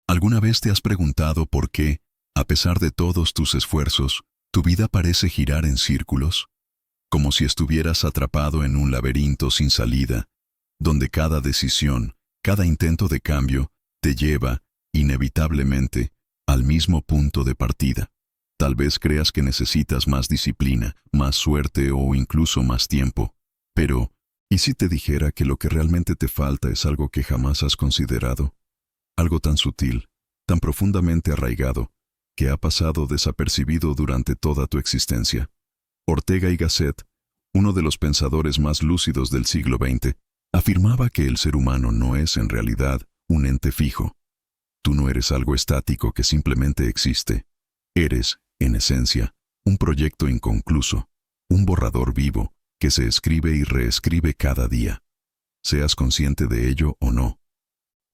¿Alguna vez te has preguntado por qué, a pesar de todos tus esfuerzos, tu vida parece girar en círculos? Como si estuvieras atrapado en un laberinto sin salida, donde cada decisión, cada intento de cambio, te lleva, inevitablemente, al mismo punto de partida. Tal vez creas que necesitas más disciplina, más suerte o incluso más tiempo. Pero, ¿y si te dijera que lo que realmente te falta es algo que jamás has considerado? Algo tan sutil, tan profundamente arraigado, que ha pasado desapercibido durante toda tu existencia. Ortega y Gasset, uno de los pensadores más lúcidos del siglo XX, afirmaba que el ser humano no es en realidad un ente fijo. Tú no eres algo estático que simplemente existe. Eres, en esencia, un proyecto inconcluso, un borrador vivo que se escribe y reescribe cada día. Seas consciente de ello o no.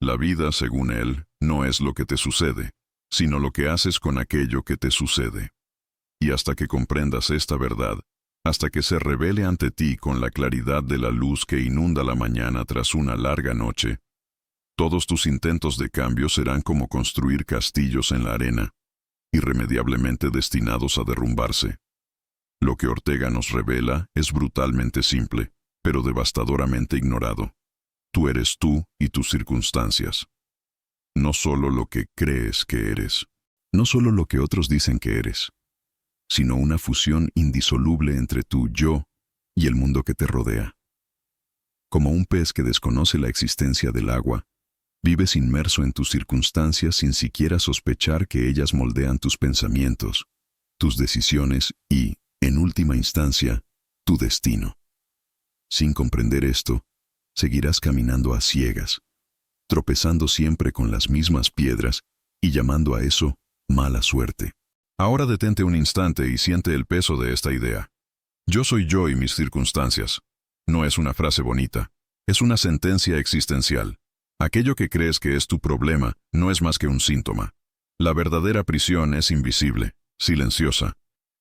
La vida, según él, no es lo que te sucede, sino lo que haces con aquello que te sucede. Y hasta que comprendas esta verdad, hasta que se revele ante ti con la claridad de la luz que inunda la mañana tras una larga noche, todos tus intentos de cambio serán como construir castillos en la arena, irremediablemente destinados a derrumbarse. Lo que Ortega nos revela es brutalmente simple, pero devastadoramente ignorado. Tú eres tú y tus circunstancias. No solo lo que crees que eres, no solo lo que otros dicen que eres, sino una fusión indisoluble entre tu yo y el mundo que te rodea. Como un pez que desconoce la existencia del agua, vives inmerso en tus circunstancias sin siquiera sospechar que ellas moldean tus pensamientos, tus decisiones y, en última instancia, tu destino. Sin comprender esto, seguirás caminando a ciegas, tropezando siempre con las mismas piedras y llamando a eso mala suerte. Ahora detente un instante y siente el peso de esta idea. Yo soy yo y mis circunstancias. No es una frase bonita, es una sentencia existencial. Aquello que crees que es tu problema no es más que un síntoma. La verdadera prisión es invisible, silenciosa,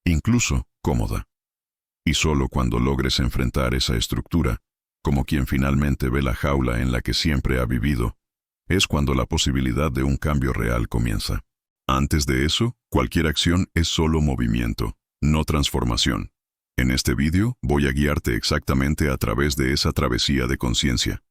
incluso cómoda. Y solo cuando logres enfrentar esa estructura, como quien finalmente ve la jaula en la que siempre ha vivido, es cuando la posibilidad de un cambio real comienza. Antes de eso, cualquier acción es solo movimiento, no transformación. En este vídeo voy a guiarte exactamente a través de esa travesía de conciencia.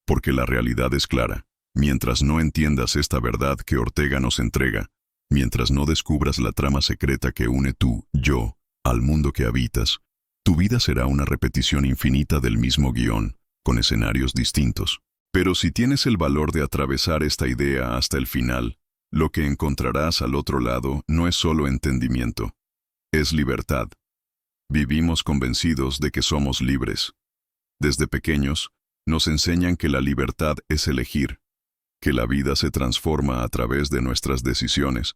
Porque la realidad es clara. Mientras no entiendas esta verdad que Ortega nos entrega, mientras no descubras la trama secreta que une tu yo al mundo que habitas, tu vida será una repetición infinita del mismo guión, con escenarios distintos. Pero si tienes el valor de atravesar esta idea hasta el final, lo que encontrarás al otro lado no es solo entendimiento, es libertad. Vivimos convencidos de que somos libres. Desde pequeños, nos enseñan que la libertad es elegir, que la vida se transforma a través de nuestras decisiones,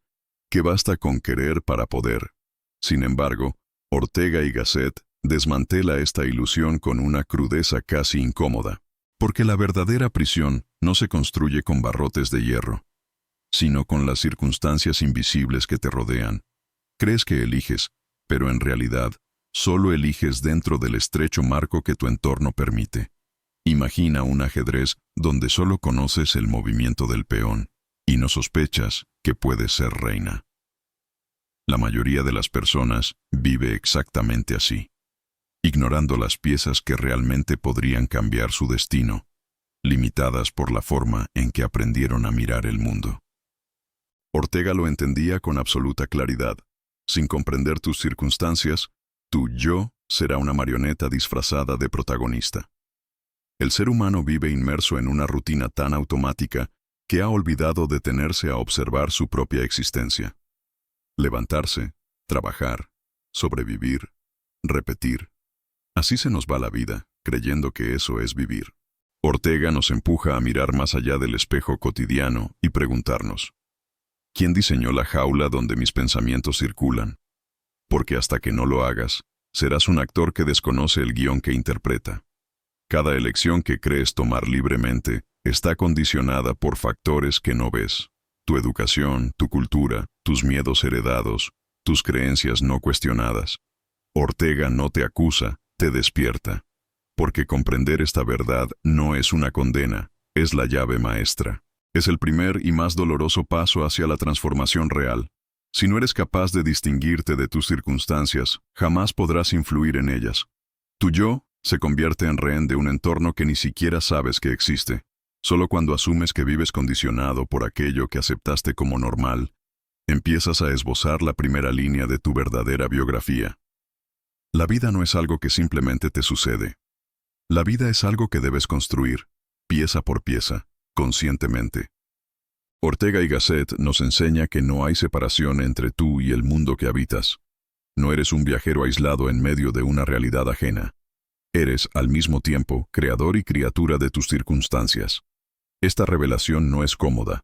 que basta con querer para poder. Sin embargo, Ortega y Gasset desmantela esta ilusión con una crudeza casi incómoda, porque la verdadera prisión no se construye con barrotes de hierro, sino con las circunstancias invisibles que te rodean. Crees que eliges, pero en realidad, solo eliges dentro del estrecho marco que tu entorno permite. Imagina un ajedrez donde solo conoces el movimiento del peón y no sospechas que puedes ser reina. La mayoría de las personas vive exactamente así, ignorando las piezas que realmente podrían cambiar su destino, limitadas por la forma en que aprendieron a mirar el mundo. Ortega lo entendía con absoluta claridad. Sin comprender tus circunstancias, tu yo será una marioneta disfrazada de protagonista. El ser humano vive inmerso en una rutina tan automática que ha olvidado detenerse a observar su propia existencia. Levantarse, trabajar, sobrevivir, repetir. Así se nos va la vida, creyendo que eso es vivir. Ortega nos empuja a mirar más allá del espejo cotidiano y preguntarnos: ¿quién diseñó la jaula donde mis pensamientos circulan? Porque hasta que no lo hagas, serás un actor que desconoce el guión que interpreta. Cada elección que crees tomar libremente está condicionada por factores que no ves. Tu educación, tu cultura, tus miedos heredados, tus creencias no cuestionadas. Ortega no te acusa, te despierta. Porque comprender esta verdad no es una condena, es la llave maestra. Es el primer y más doloroso paso hacia la transformación real. Si no eres capaz de distinguirte de tus circunstancias, jamás podrás influir en ellas. Tu yo se convierte en rehén de un entorno que ni siquiera sabes que existe. Solo cuando asumes que vives condicionado por aquello que aceptaste como normal, empiezas a esbozar la primera línea de tu verdadera biografía. La vida no es algo que simplemente te sucede. La vida es algo que debes construir, pieza por pieza, conscientemente. Ortega y Gasset nos enseña que no hay separación entre tú y el mundo que habitas. No eres un viajero aislado en medio de una realidad ajena. Eres, al mismo tiempo, creador y criatura de tus circunstancias. Esta revelación no es cómoda,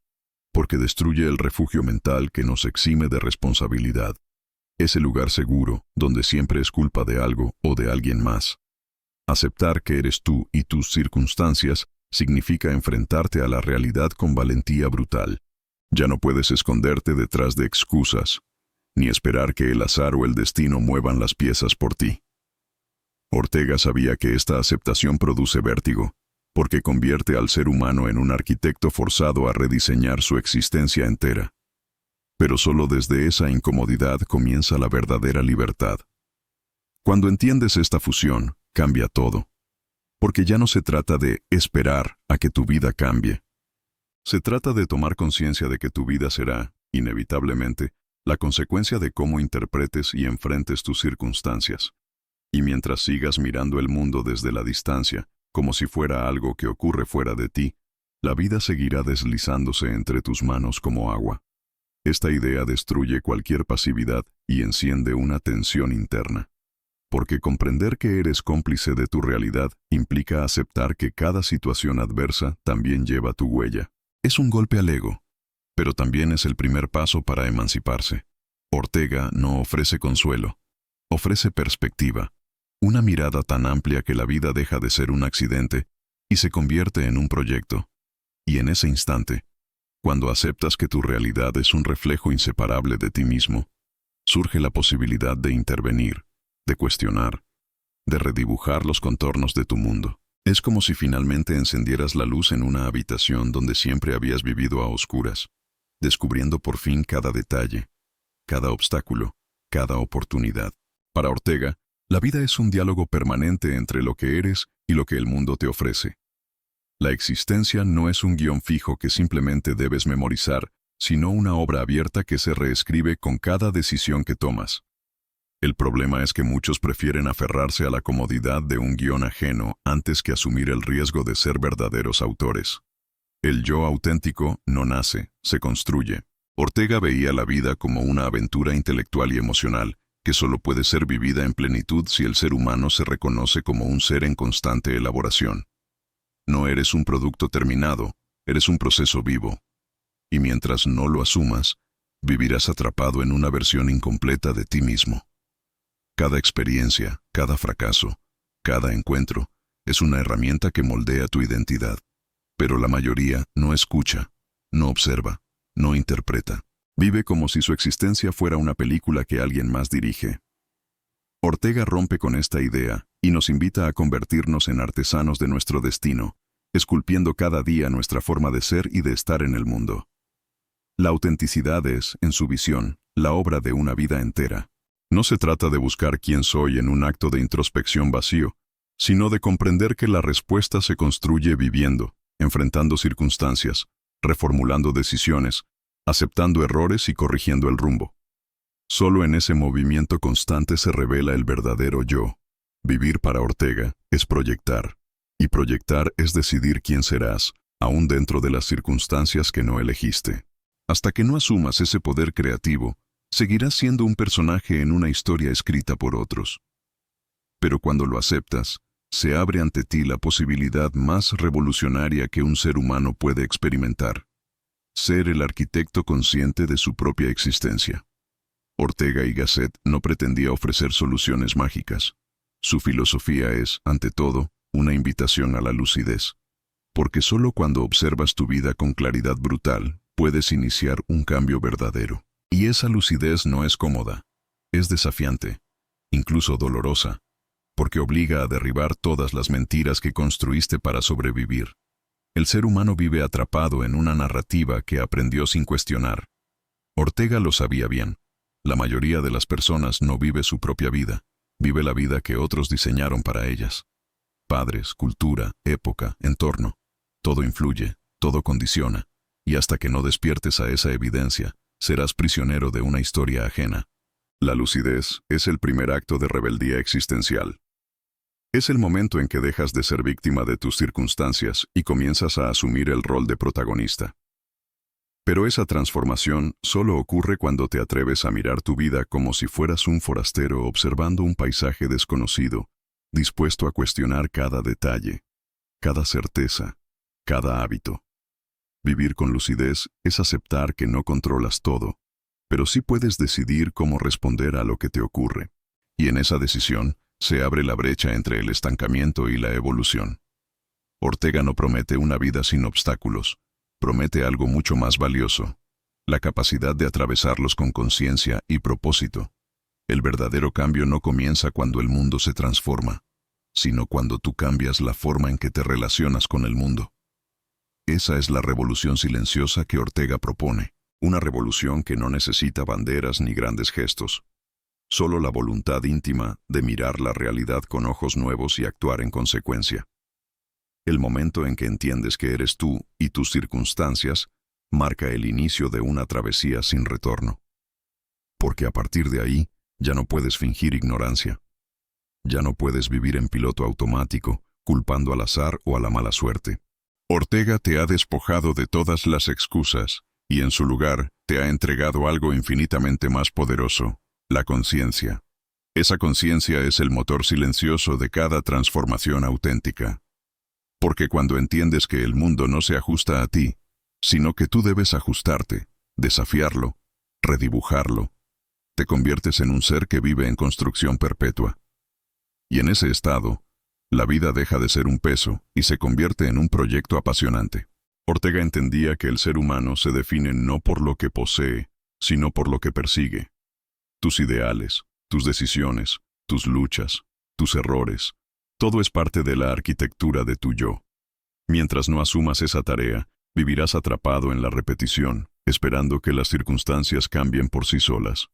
porque destruye el refugio mental que nos exime de responsabilidad. Es el lugar seguro, donde siempre es culpa de algo o de alguien más. Aceptar que eres tú y tus circunstancias significa enfrentarte a la realidad con valentía brutal. Ya no puedes esconderte detrás de excusas, ni esperar que el azar o el destino muevan las piezas por ti. Ortega sabía que esta aceptación produce vértigo, porque convierte al ser humano en un arquitecto forzado a rediseñar su existencia entera. Pero solo desde esa incomodidad comienza la verdadera libertad. Cuando entiendes esta fusión, cambia todo. Porque ya no se trata de esperar a que tu vida cambie. Se trata de tomar conciencia de que tu vida será, inevitablemente, la consecuencia de cómo interpretes y enfrentes tus circunstancias. Y mientras sigas mirando el mundo desde la distancia, como si fuera algo que ocurre fuera de ti, la vida seguirá deslizándose entre tus manos como agua. Esta idea destruye cualquier pasividad y enciende una tensión interna. Porque comprender que eres cómplice de tu realidad implica aceptar que cada situación adversa también lleva tu huella. Es un golpe al ego, pero también es el primer paso para emanciparse. Ortega no ofrece consuelo, ofrece perspectiva. Una mirada tan amplia que la vida deja de ser un accidente y se convierte en un proyecto. Y en ese instante, cuando aceptas que tu realidad es un reflejo inseparable de ti mismo, surge la posibilidad de intervenir, de cuestionar, de redibujar los contornos de tu mundo. Es como si finalmente encendieras la luz en una habitación donde siempre habías vivido a oscuras, descubriendo por fin cada detalle, cada obstáculo, cada oportunidad. Para Ortega, la vida es un diálogo permanente entre lo que eres y lo que el mundo te ofrece. La existencia no es un guión fijo que simplemente debes memorizar, sino una obra abierta que se reescribe con cada decisión que tomas. El problema es que muchos prefieren aferrarse a la comodidad de un guión ajeno antes que asumir el riesgo de ser verdaderos autores. El yo auténtico no nace, se construye. Ortega veía la vida como una aventura intelectual y emocional, que solo puede ser vivida en plenitud si el ser humano se reconoce como un ser en constante elaboración. No eres un producto terminado, eres un proceso vivo. Y mientras no lo asumas, vivirás atrapado en una versión incompleta de ti mismo. Cada experiencia, cada fracaso, cada encuentro, es una herramienta que moldea tu identidad. Pero la mayoría no escucha, no observa, no interpreta. Vive como si su existencia fuera una película que alguien más dirige. Ortega rompe con esta idea y nos invita a convertirnos en artesanos de nuestro destino, esculpiendo cada día nuestra forma de ser y de estar en el mundo. La autenticidad es, en su visión, la obra de una vida entera. No se trata de buscar quién soy en un acto de introspección vacío, sino de comprender que la respuesta se construye viviendo, enfrentando circunstancias, reformulando decisiones, aceptando errores y corrigiendo el rumbo. Solo en ese movimiento constante se revela el verdadero yo. Vivir para Ortega es proyectar, y proyectar es decidir quién serás, aún dentro de las circunstancias que no elegiste. Hasta que no asumas ese poder creativo, seguirás siendo un personaje en una historia escrita por otros. Pero cuando lo aceptas, se abre ante ti la posibilidad más revolucionaria que un ser humano puede experimentar: ser el arquitecto consciente de su propia existencia. Ortega y Gasset no pretendía ofrecer soluciones mágicas. Su filosofía es, ante todo, una invitación a la lucidez. Porque solo cuando observas tu vida con claridad brutal, puedes iniciar un cambio verdadero. Y esa lucidez no es cómoda, es desafiante, incluso dolorosa, porque obliga a derribar todas las mentiras que construiste para sobrevivir. El ser humano vive atrapado en una narrativa que aprendió sin cuestionar. Ortega lo sabía bien. La mayoría de las personas no vive su propia vida, vive la vida que otros diseñaron para ellas. Padres, cultura, época, entorno. Todo influye, todo condiciona, y hasta que no despiertes a esa evidencia, serás prisionero de una historia ajena. La lucidez es el primer acto de rebeldía existencial. Es el momento en que dejas de ser víctima de tus circunstancias y comienzas a asumir el rol de protagonista. Pero esa transformación solo ocurre cuando te atreves a mirar tu vida como si fueras un forastero observando un paisaje desconocido, dispuesto a cuestionar cada detalle, cada certeza, cada hábito. Vivir con lucidez es aceptar que no controlas todo, pero sí puedes decidir cómo responder a lo que te ocurre. Y en esa decisión se abre la brecha entre el estancamiento y la evolución. Ortega no promete una vida sin obstáculos, promete algo mucho más valioso, la capacidad de atravesarlos con conciencia y propósito. El verdadero cambio no comienza cuando el mundo se transforma, sino cuando tú cambias la forma en que te relacionas con el mundo. Esa es la revolución silenciosa que Ortega propone, una revolución que no necesita banderas ni grandes gestos, solo la voluntad íntima de mirar la realidad con ojos nuevos y actuar en consecuencia. El momento en que entiendes que eres tú y tus circunstancias marca el inicio de una travesía sin retorno. Porque a partir de ahí ya no puedes fingir ignorancia. Ya no puedes vivir en piloto automático, culpando al azar o a la mala suerte. Ortega te ha despojado de todas las excusas y en su lugar te ha entregado algo infinitamente más poderoso, la conciencia. Esa conciencia es el motor silencioso de cada transformación auténtica. Porque cuando entiendes que el mundo no se ajusta a ti, sino que tú debes ajustarte, desafiarlo, redibujarlo, te conviertes en un ser que vive en construcción perpetua. Y en ese estado, la vida deja de ser un peso y se convierte en un proyecto apasionante. Ortega entendía que el ser humano se define no por lo que posee, sino por lo que persigue. Tus ideales, tus decisiones, tus luchas, tus errores, todo es parte de la arquitectura de tu yo. Mientras no asumas esa tarea, vivirás atrapado en la repetición, esperando que las circunstancias cambien por sí solas.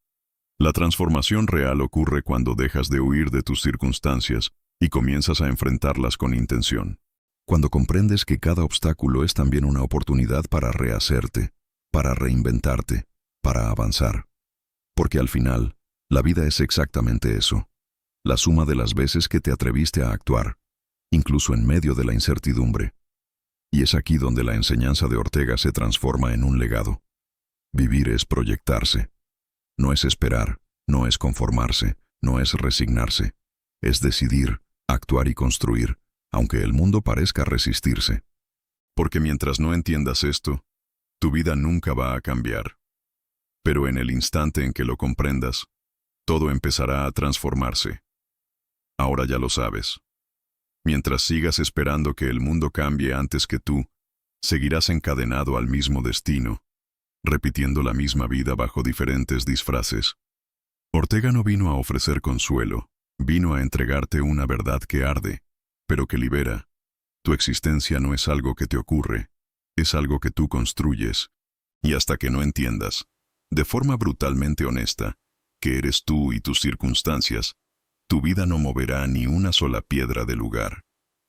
La transformación real ocurre cuando dejas de huir de tus circunstancias y comienzas a enfrentarlas con intención. Cuando comprendes que cada obstáculo es también una oportunidad para rehacerte, para reinventarte, para avanzar. Porque al final, la vida es exactamente eso. La suma de las veces que te atreviste a actuar, incluso en medio de la incertidumbre. Y es aquí donde la enseñanza de Ortega se transforma en un legado. Vivir es proyectarse. No es esperar, no es conformarse, no es resignarse. Es decidir, actuar y construir, aunque el mundo parezca resistirse. Porque mientras no entiendas esto, tu vida nunca va a cambiar. Pero en el instante en que lo comprendas, todo empezará a transformarse. Ahora ya lo sabes. Mientras sigas esperando que el mundo cambie antes que tú, seguirás encadenado al mismo destino, repitiendo la misma vida bajo diferentes disfraces. Ortega no vino a ofrecer consuelo, vino a entregarte una verdad que arde, pero que libera. Tu existencia no es algo que te ocurre, es algo que tú construyes. Y hasta que no entiendas, de forma brutalmente honesta, que eres tú y tus circunstancias, tu vida no moverá ni una sola piedra del lugar.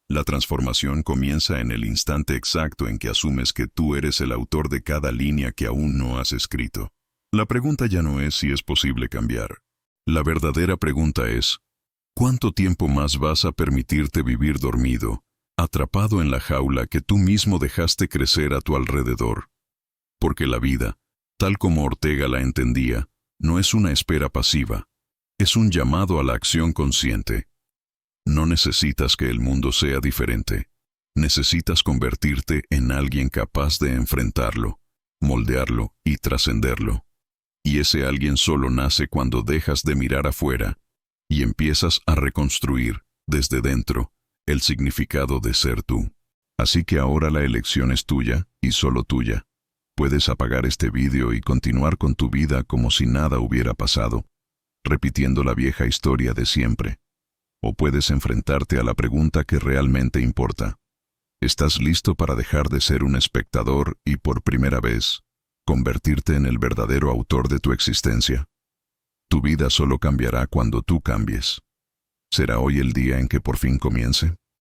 La transformación comienza en el instante exacto en que asumes que tú eres el autor de cada línea que aún no has escrito. La pregunta ya no es si es posible cambiar. La verdadera pregunta es, ¿cuánto tiempo más vas a permitirte vivir dormido, atrapado en la jaula que tú mismo dejaste crecer a tu alrededor? Porque la vida, tal como Ortega la entendía, no es una espera pasiva. Es un llamado a la acción consciente. No necesitas que el mundo sea diferente. Necesitas convertirte en alguien capaz de enfrentarlo, moldearlo y trascenderlo. Y ese alguien solo nace cuando dejas de mirar afuera y empiezas a reconstruir, desde dentro, el significado de ser tú. Así que ahora la elección es tuya y solo tuya. Puedes apagar este vídeo y continuar con tu vida como si nada hubiera pasado, repitiendo la vieja historia de siempre. O puedes enfrentarte a la pregunta que realmente importa. ¿Estás listo para dejar de ser un espectador y por primera vez convertirte en el verdadero autor de tu existencia? Tu vida solo cambiará cuando tú cambies. ¿Será hoy el día en que por fin comience?